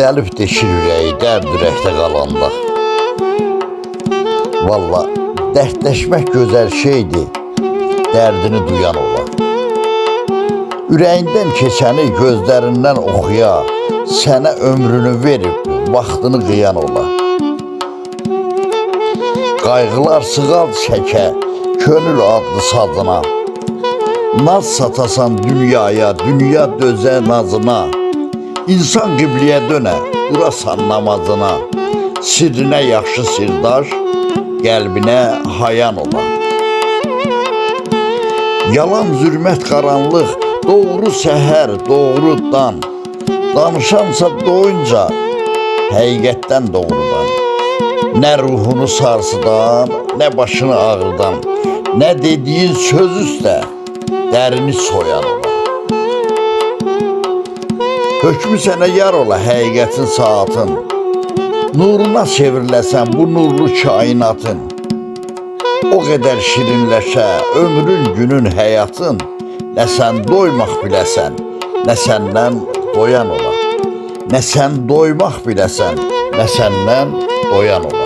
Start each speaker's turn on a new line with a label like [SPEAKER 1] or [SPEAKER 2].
[SPEAKER 1] Dəlib deşir ürəyi, dərd ürəkdə qalanda. Valla, dərdləşmək gözəl şeydir, dərdini duyan ola. Ürəyindən keçəni gözlərindən oxuya, sənə ömrünü verib, vaxtını qıyan ola. Qayğılar sığal çəkə, könül adlı sazına. Naz satasan dünyaya, dünya dözə nazına. İnsan qibliyə dönə, durasan namazına. Sirrinə yaxşı sirdaş, qəlbinə hayan ola. Yalan zülmət qaranlıq, doğru səhər, doğru dan. Danışansa doyunca, həqiqətdən doğrudan. Nə ruhunu sarsıdan, nə başını ağrıdan, nə dediyin söz üstə, dərini soyan ola. Hökmü sənə yar ola həqiqətin saatın. Nuruna çevriləsən bu nurlu kainatın. O qədər şirinləşə ömrün, günün, həyatın. Nə sən doymaq biləsən, nə səndən doyan ola. Nə sən doymaq biləsən, nə səndən doyan ola.